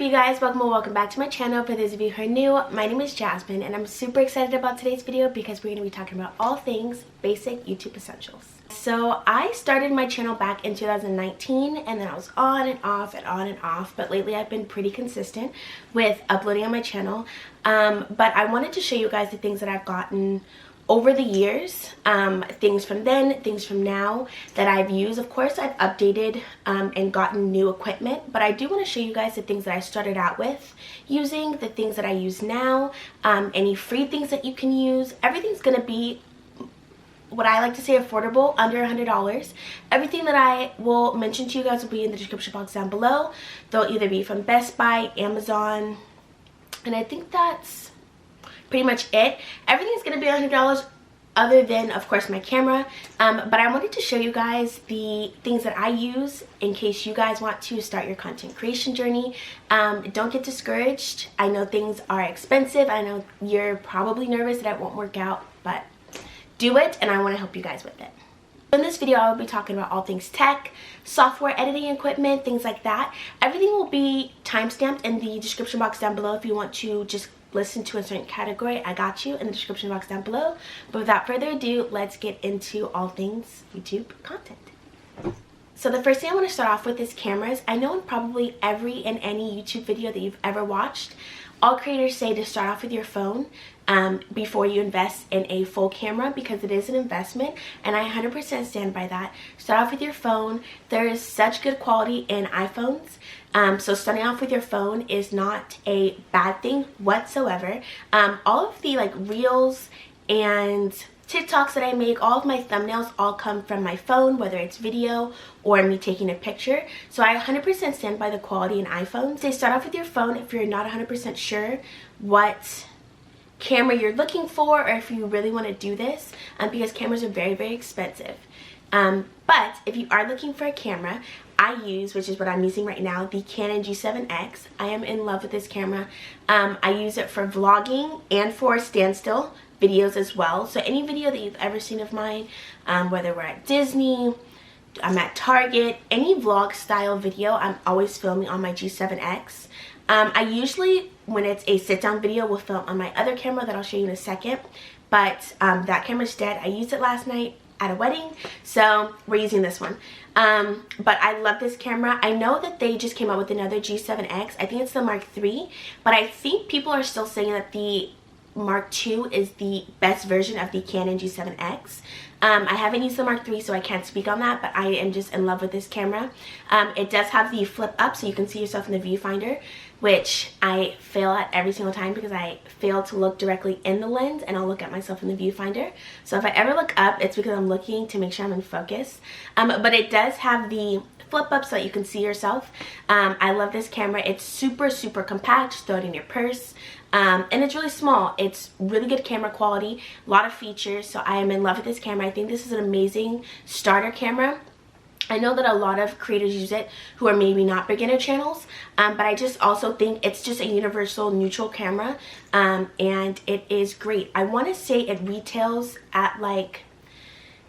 you guys? Welcome or welcome back to my channel. For those of you who are new, my name is Jasmine and I'm super excited about today's video because we're going to be talking about all things basic YouTube essentials. So I started my channel back in 2019 and then I was on and off and on and off, but lately I've been pretty consistent with uploading on my channel. But I wanted to show you guys the things that I've gotten over the years, things from then, things from now that I've used. Of course, I've updated and gotten new equipment, but I do want to show you guys the things that I started out with using, the things that I use now, any free things that you can use. Everything's going to be what I like to say affordable, under $100. Everything that I will mention to you guys will be in the description box down below. They'll either be from Best Buy, Amazon, and I think that's pretty much it. Everything's gonna be $100 other than, of course, my camera. But I wanted to show you guys the things that I use in case you guys want to start your content creation journey. Don't get discouraged. I know things are expensive. I know you're probably nervous that it won't work out, but do it, and I want to help you guys with it. In this video, I will be talking about all things tech, software editing equipment, things like that. Everything will be timestamped in the description box down below if you want to just listen to a certain category. I got you in the description box down below. But without further ado, let's get into all things YouTube content. So the first thing I want to start off with is cameras. I know in probably every and any YouTube video that you've ever watched, all creators say to start off with your phone before you invest in a full camera because it is an investment, and I 100% stand by that. Start off with your phone. There is such good quality in iPhones, so starting off with your phone is not a bad thing whatsoever. All of the reels and TikToks that I make, all of my thumbnails all come from my phone, whether it's video or me taking a picture. So I 100% stand by the quality in iPhones. They start off with your phone if you're not 100% sure what camera you're looking for or if you really want to do this, because cameras are very, very expensive. But if you are looking for a camera, I use, which is what I'm using right now, the Canon G7X. I am in love with this camera. I use it for vlogging and for standstill videos as well. So any video that you've ever seen of mine, whether we're at Disney, I'm at Target, any vlog style video, I'm always filming on my G7X. I usually, when it's a sit down video, will film on my other camera that I'll show you in a second, but that camera's dead. I used it last night at a wedding, so we're using this one. But I love this camera. I know that they just came out with another G7X. I think it's the Mark III, but I think people are still saying that the Mark II is the best version of the Canon G7X. I haven't used the Mark III, so I can't speak on that, but I am just in love with this camera. It does have the flip up so you can see yourself in the viewfinder, which I fail at every single time because I fail to look directly in the lens and I'll look at myself in the viewfinder. So if I ever look up, it's because I'm looking to make sure I'm in focus. But it does have the flip up so that you can see yourself. I love this camera. It's super, super compact. Just throw it in your purse. And it's really small. It's really good camera quality, a lot of features, so I am in love with this camera. I think this is an amazing starter camera. I know that a lot of creators use it who are maybe not beginner channels, but I just also think it's just a universal neutral camera, and it is great. I want to say it retails at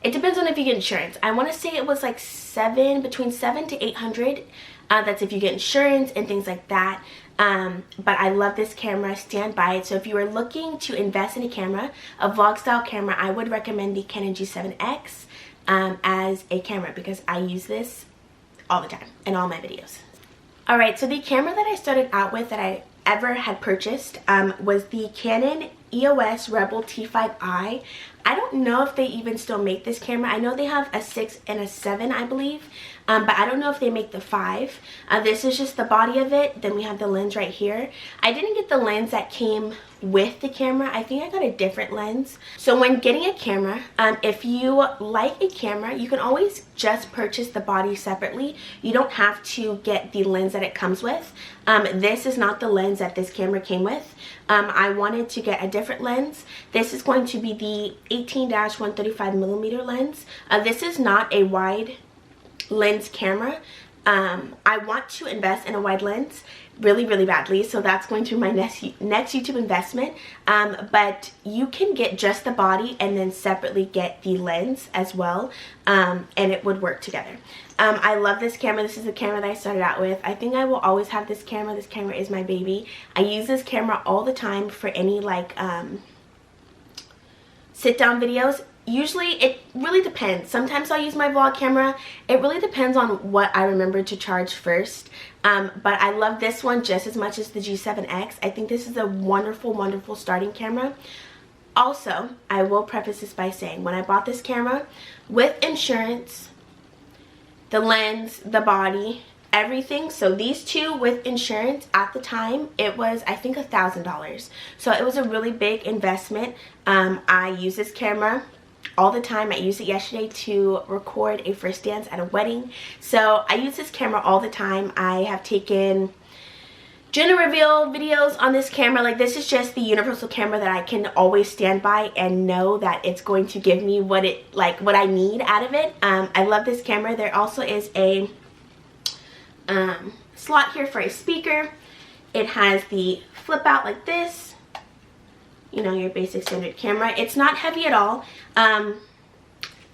it depends on if you get insurance. I want to say it was between $700 to $800. That's if you get insurance and things like that. But I love this camera, stand by it. So if you are looking to invest in a camera, a vlog style camera, I would recommend the Canon G7X as a camera because I use this all the time in all my videos. Alright, so the camera that I started out with that I ever had purchased was the Canon EOS Rebel T5i. I don't know if they even still make this camera. I know they have a 6 and a 7, I believe, but I don't know if they make the 5. This is just the body of it. Then we have the lens right here. I didn't get the lens that came with the camera. I think I got a different lens. So when getting a camera, if you like a camera, you can always just purchase the body separately. You don't have to get the lens that it comes with. This is not the lens that this camera came with. I wanted to get a different lens. This is going to be the 18-135mm lens. This is not a wide lens camera. I want to invest in a wide lens really badly, so that's going to be my next YouTube investment. But you can get just the body and then separately get the lens as well, and it would work together. I love this camera. This is the camera that I started out with. I think I will always have this camera. This camera is my baby. I use this camera all the time for any like sit down videos. Usually it really depends. Sometimes I'll use my vlog camera. It really depends on what I remember to charge first. But I love this one just as much as the G7X. I think this is a wonderful starting camera. Also, I will preface this by saying when I bought this camera, with insurance, the lens, the body, everything, so these two with insurance, at the time it was I think $1,000. So it was a really big investment. I use this camera all the time. I used it yesterday to record a first dance at a wedding. So I use this camera all the time. I have taken gender reveal videos on this camera. Like, this is just the universal camera that I can always stand by and know that it's going to give me what I need out of it. I love this camera. There also is a slot here for a speaker. It has the flip out like this, you know, your basic standard camera. It's not heavy at all. I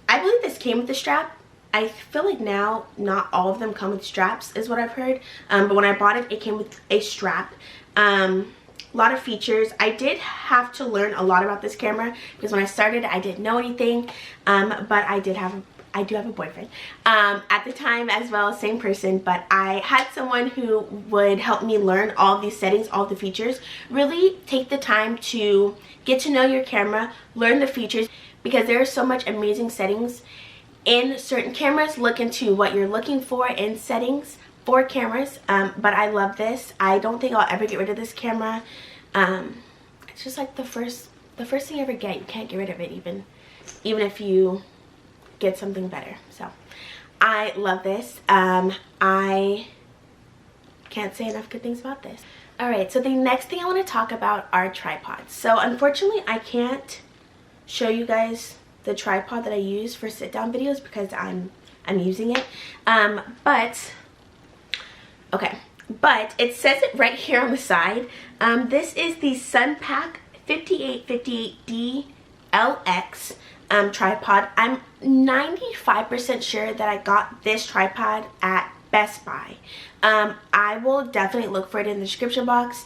believe this came with the strap. I feel like now not all of them come with straps is what I've heard, but when I bought it, it came with a strap. A lot of features. I did have to learn a lot about this camera because when I started I didn't know anything, but I do have a boyfriend at the time as well, same person, but I had someone who would help me learn all these settings, all the features. Really take the time to get to know your camera, learn the features, because there are so much amazing settings in certain cameras. Look into what you're looking for in settings for cameras. But I love this. I don't think I'll ever get rid of this camera. It's just like the first thing you ever get. You can't get rid of it even if you get something better. So I love this. I can't say enough good things about this. Alright, so the next thing I want to talk about are tripods. So unfortunately I can't show you guys the tripod that I use for sit down videos because I'm using it. But it says it right here on the side. This is the Sunpack 5858D LX tripod. I'm 95% sure that I got this tripod at Best Buy. I will definitely look for it in the description box,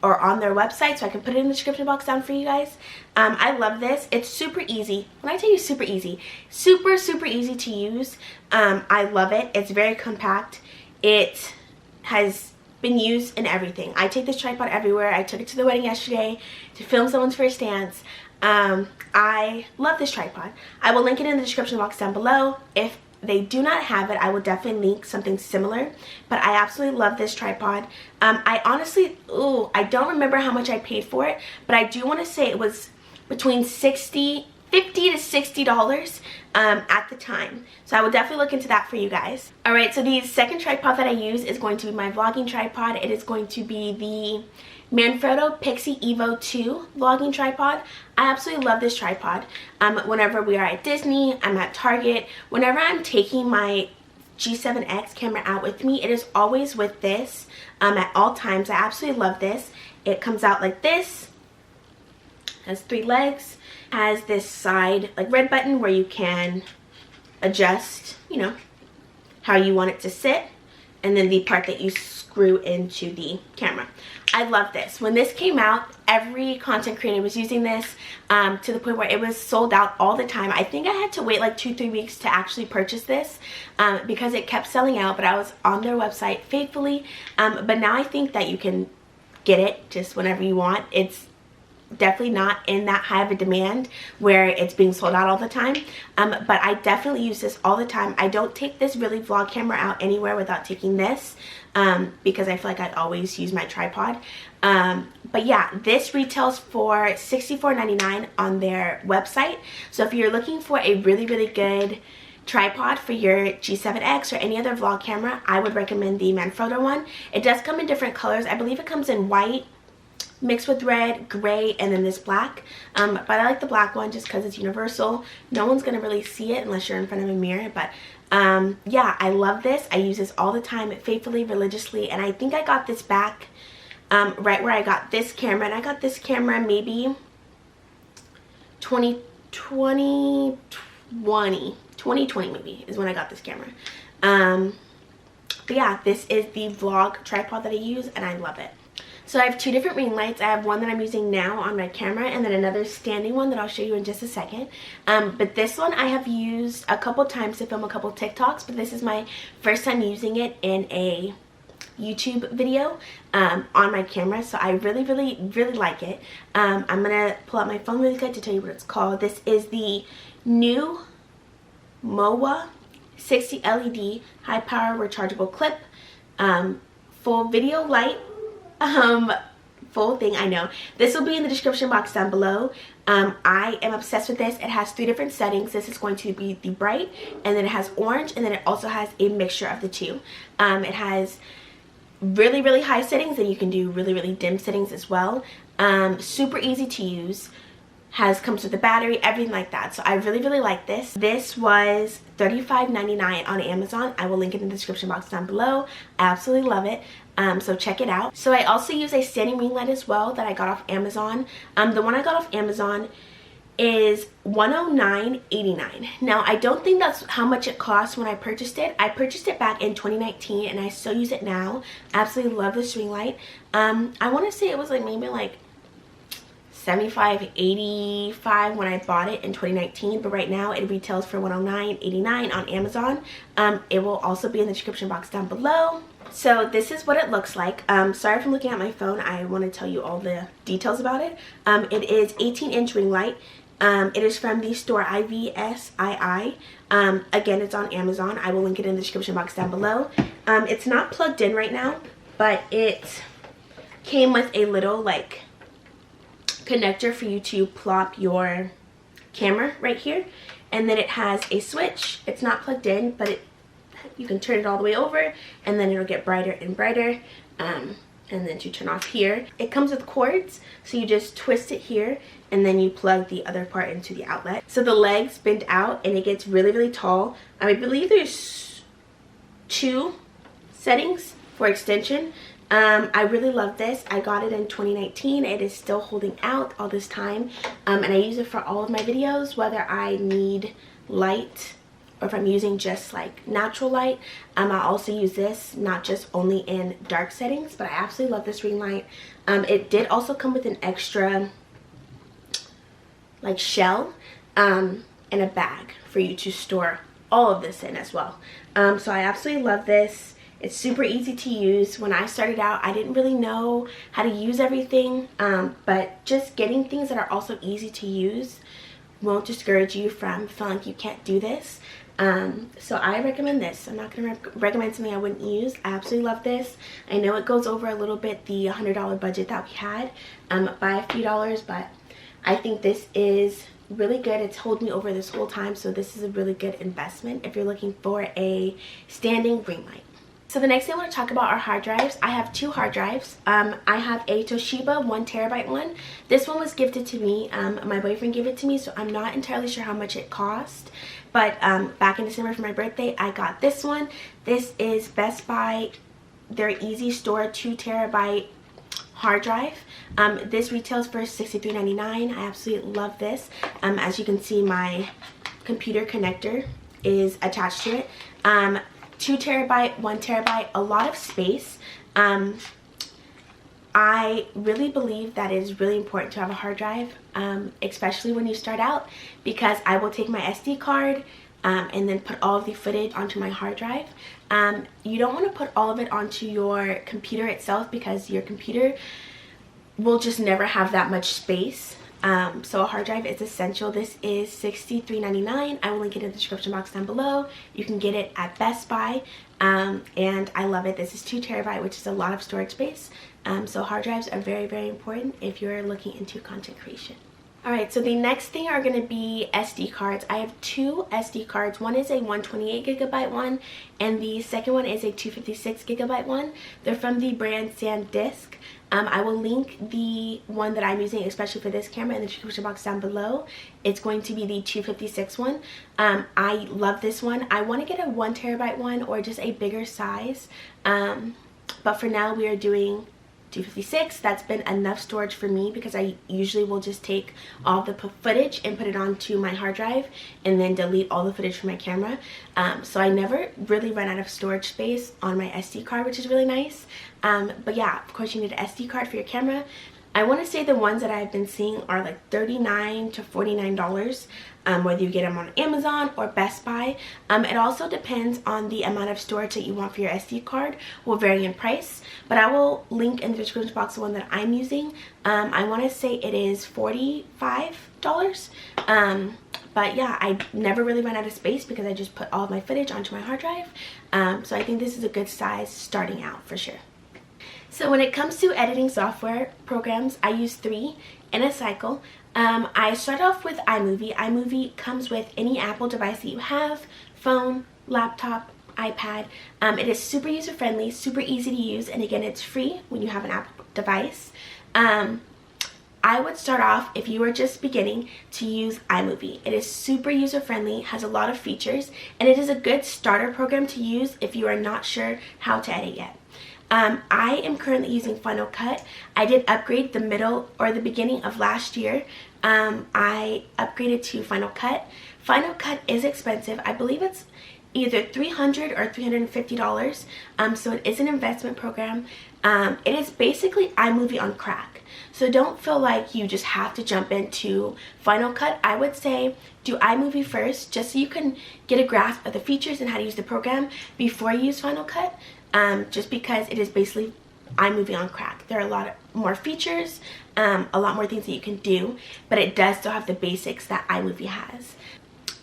or on their website, so I can put it in the description box down for you guys. I love this. It's super easy. When I tell you super easy, super easy to use. I love it. It's very compact. It has been used in everything. I take this tripod everywhere. I took it to the wedding yesterday to film someone's first dance. I love this tripod. I will link it in the description box down below. If they do not have it, I will definitely link something similar, but I absolutely love this tripod. I honestly, I don't remember how much I paid for it, but I do want to say it was between $50 to $60 at the time. So I will definitely look into that for you guys. Alright, so the second tripod that I use is going to be my vlogging tripod. It is going to be the Manfrotto Pixie Evo 2 vlogging tripod. I absolutely love this tripod. Whenever we are at Disney, I'm at Target, whenever I'm taking my G7X camera out with me, it is always with this at all times. I absolutely love this. It comes out like this, has 3 legs, has this side like red button where you can adjust, you know, how you want it to sit, and then the part that you screw into the camera. I love this. When this came out, every content creator was using this, to the point where it was sold out all the time. I think I had to wait like 2-3 weeks to actually purchase this, because it kept selling out, but I was on their website faithfully. But now I think that you can get it just whenever you want. It's definitely not in that high of a demand where it's being sold out all the time, but I definitely use this all the time. I don't take this really vlog camera out anywhere without taking this, because I feel like I'd always use my tripod. But yeah, this retails for $64.99 on their website. So if you're looking for a really good tripod for your G7X or any other vlog camera, I would recommend the Manfrotto one. It does come in different colors. I believe it comes in white mixed with red, gray, and then this black. But I like the black one just because it's universal. No one's gonna really see it unless you're in front of a mirror, but Yeah, I love this. I use this all the time, faithfully, religiously, and I think I got this back right where I got this camera, and I got this camera maybe 2020 maybe is when I got this camera. But yeah, this is the vlog tripod that I use, and I love it. So I have two different ring lights. I have one that I'm using now on my camera, and then another standing one that I'll show you in just a second. But this one I have used a couple times to film a couple TikToks, but this is my first time using it in a YouTube video on my camera, so I really like it. I'm gonna pull out my phone really quick to tell you what it's called. This is the new MOA 60 LED high power rechargeable clip, full video light, full thing. I know this will be in the description box down below. I am obsessed with this. It has 3 different settings. This is going to be the bright, and then it has orange, and then it also has a mixture of the two. It has really high settings, and you can do really dim settings as well. Super easy to use, comes with a battery, everything like that. So I really like this. This was $35.99 on Amazon. I will link it in the description box down below. I absolutely love it. So check it out. So I also use a standing ring light as well that I got off Amazon. The one I got off Amazon is $109.89. Now I don't think that's how much it cost when I purchased it. I purchased it back in 2019, and I still use it now. Absolutely love this ring light. I want to say it was like maybe like $75, $85 when I bought it in 2019, but right now it retails for $109.89 on Amazon. It will also be in the description box down below. So this is what it looks like. Sorry if I'm looking at my phone. I want to tell you all the details about it. It is 18-inch ring light. It is from the store IVSII. Again, it's on Amazon. I will link it in the description box down below. It's not plugged in right now, but it came with a little like connector for you to plop your camera right here, and then it has a switch. It's not plugged in, but you can turn it all the way over, and then it'll get brighter and brighter. And then to turn off here, it comes with cords, so you just twist it here, and then you plug the other part into the outlet. So the legs bend out, and it gets really tall. I believe there's 2 settings for extension. I really love this. I got it in 2019. It is still holding out all this time, and I use it for all of my videos, whether I need light or if I'm using just like natural light. I also use this not just only in dark settings, but I absolutely love this ring light. It did also come with an extra like shell and a bag for you to store all of this in as well. So I absolutely love this. It's super easy to use. When I started out, I didn't really know how to use everything, but just getting things that are also easy to use won't discourage you from feeling like you can't do this. So I recommend this. I'm not going to recommend something I wouldn't use. I absolutely love this. I know it goes over a little bit the $100 budget that we had by a few dollars, but I think this is really good. It's held me over this whole time, so this is a really good investment if you're looking for a standing ring light. So the next thing I want to talk about are hard drives. I have 2 hard drives. I have a Toshiba 1TB one. This one was gifted to me. My boyfriend gave it to me, so I'm not entirely sure how much it cost. But back in December for my birthday, I got this one. This is Best Buy, their Easy Store 2TB hard drive. This retails for $63.99. I absolutely love this. As you can see, my computer connector is attached to it. 2TB, 1TB, a lot of space. I really believe that it is really important to have a hard drive, especially when you start out, because I will take my SD card and then put all of the footage onto my hard drive. You don't want to put all of it onto your computer itself, because your computer will just never have that much space. So a hard drive is essential. This is $63.99. I will link it in the description box down below. You can get it at Best Buy, and I love it. This is 2TB, which is a lot of storage space. So hard drives are very important if you're looking into content creation. Alright, so the next thing are going to be SD cards. I have 2 SD cards. One is a 128GB one, and the second one is a 256GB one. They're from the brand SanDisk. I will link the one that I'm using especially for this camera in the description box down below. It's going to be the 256 one. I love this one. I want to get a 1TB one or just a bigger size, but for now we are doing 256. That's been enough storage for me because I usually will just take all the footage and put it onto my hard drive and then delete all the footage from my camera. So I never really run out of storage space on my SD card, which is really nice. But yeah, of course you need an SD card for your camera. I want to say the ones that I've been seeing are like $39 to $49, whether you get them on Amazon or Best Buy. It also depends on the amount of storage that you want for your SD card, will vary in price, but I will link in the description box the one that I'm using. I want to say it is $45. But yeah, I never really run out of space because I just put all of my footage onto my hard drive. So I think this is a good size starting out for sure. So when it comes to editing software programs, I use 3 in a cycle. I start off with iMovie. iMovie comes with any Apple device that you have, phone, laptop, iPad. It is super user friendly, super easy to use, and again, it's free when you have an Apple device. I would start off, if you are just beginning, to use iMovie. It is super user friendly, has a lot of features, and it is a good starter program to use if you are not sure how to edit yet. I am currently using Final Cut. I did upgrade the middle or the beginning of last year. I upgraded to Final Cut. Final Cut is expensive. I believe it's either $300 or $350. So it is an investment program. It is basically iMovie on crack. So don't feel like you just have to jump into Final Cut. I would say do iMovie first, just so you can get a grasp of the features and how to use the program before you use Final Cut. Just because it is basically iMovie on crack. There are a lot more features, a lot more things that you can do, but it does still have the basics that iMovie has.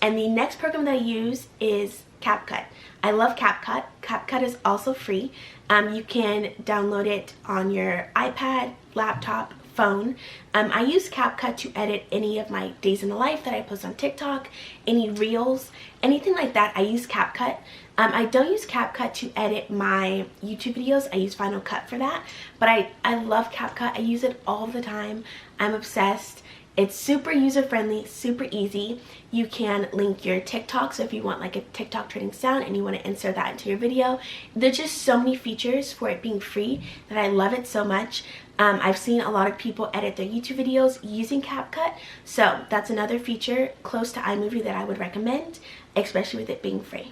And the next program that I use is CapCut. I love CapCut. CapCut is also free. You can download it on your iPad, laptop, phone. I use CapCut to edit any of my days in the life that I post on TikTok, any reels, anything like that. I use CapCut. I don't use CapCut to edit my YouTube videos. I use Final Cut for that, but I love CapCut. I use it all the time. I'm obsessed. It's super user friendly, super easy. You can link your TikTok, so if you want like a TikTok trending sound and you want to insert that into your video. There's just so many features for it being free that I love it so much. I've seen a lot of people edit their YouTube videos using CapCut, so that's another feature close to iMovie that I would recommend, especially with it being free.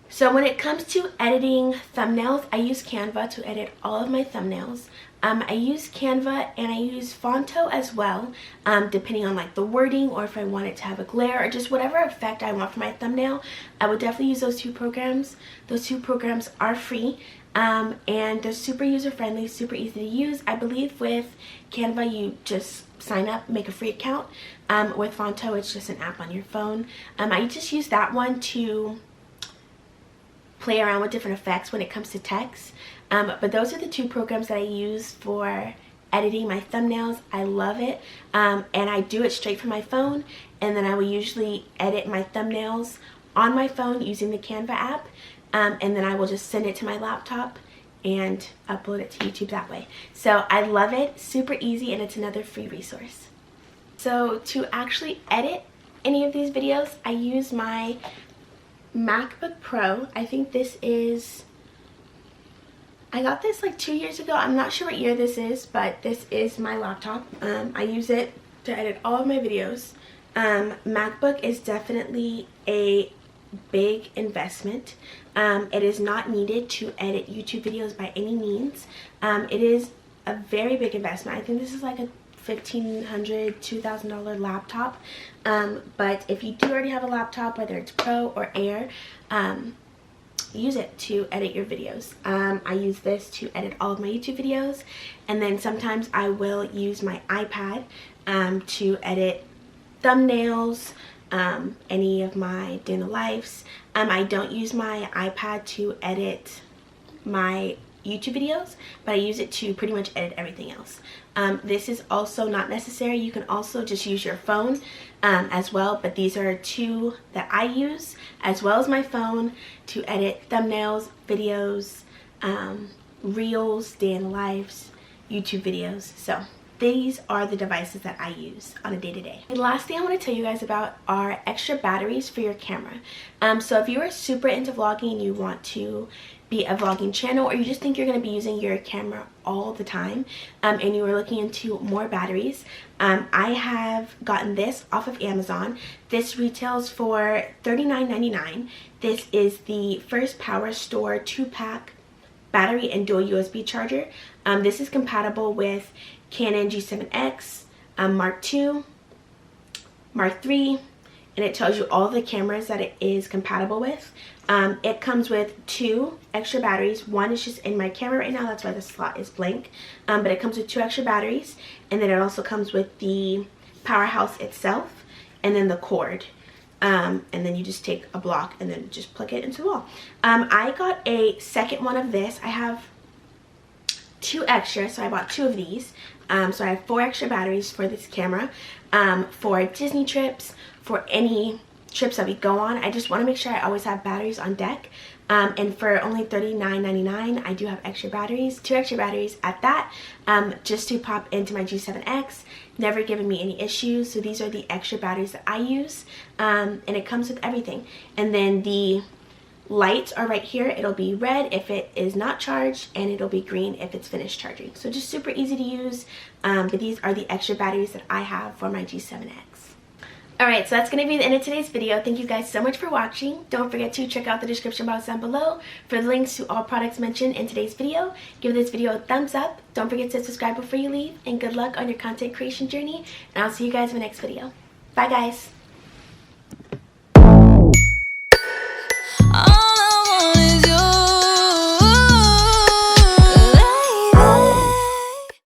So when it comes to editing thumbnails, I use Canva to edit all of my thumbnails. I use Canva and I use Fonto as well, depending on like the wording or if I want it to have a glare or just whatever effect I want for my thumbnail. I would definitely use those two programs. Those two programs are free, and they're super user friendly, super easy to use. I believe with Canva you just sign up, make a free account. With Fonto it's just an app on your phone. I just use that one to play around with different effects when it comes to text. But those are the two programs that I use for editing my thumbnails. I love it. And I do it straight from my phone, and then I will usually edit my thumbnails on my phone using the Canva app, and then I will just send it to my laptop and upload it to YouTube that way. So I love it, super easy, and it's another free resource. So to actually edit any of these videos, I use my MacBook Pro. I think this is, I got this like 2 years ago. I'm not sure what year this is, but this is my laptop. I use it to edit all of my videos. MacBook is definitely a big investment. It is not needed to edit YouTube videos by any means. It is a very big investment. I think this is like a $1,500, $2,000 laptop, but if you do already have a laptop, whether it's Pro or Air, use it to edit your videos. I use this to edit all of my YouTube videos, and then sometimes I will use my iPad to edit thumbnails, any of my day in the lives. I don't use my iPad to edit my YouTube videos, but I use it to pretty much edit everything else. This is also not necessary. You can also just use your phone as well, but these are two that I use as well as my phone to edit thumbnails, videos, reels, day in the lives, YouTube videos. So these are the devices that I use on a day-to-day. The last thing I want to tell you guys about are extra batteries for your camera. So if you are super into vlogging and you want to be a vlogging channel, or you just think you're going to be using your camera all the time, and you are looking into more batteries, I have gotten this off of Amazon. This retails for $39.99. This is the First Power Store 2-pack battery and dual USB charger. This is compatible with Canon G7X, Mark II, Mark III, and it tells you all the cameras that it is compatible with. It comes with 2 extra batteries. One is just in my camera right now, that's why the slot is blank. But it comes with 2 extra batteries, and then it also comes with the powerhouse itself and then the cord. And then you just take a block and then just plug it into the wall. I got a second one of this. I have 2 extra, so I bought 2 of these. So I have 4 extra batteries for this camera, for Disney trips, for any trips that we go on. I just want to make sure I always have batteries on deck. And for only $39.99, I do have extra batteries, 2 extra batteries at that, just to pop into my G7X. Never given me any issues. So these are the extra batteries that I use, and it comes with everything. And then the lights are right here. It'll be red if it is not charged, and it'll be green if it's finished charging. So just super easy to use. But these are the extra batteries that I have for my G7X. Alright, so that's going to be the end of today's video. Thank you guys so much for watching. Don't forget to check out the description box down below for the links to all products mentioned in today's video. Give this video a thumbs up. Don't forget to subscribe before you leave. And good luck on your content creation journey. And I'll see you guys in the next video. Bye guys.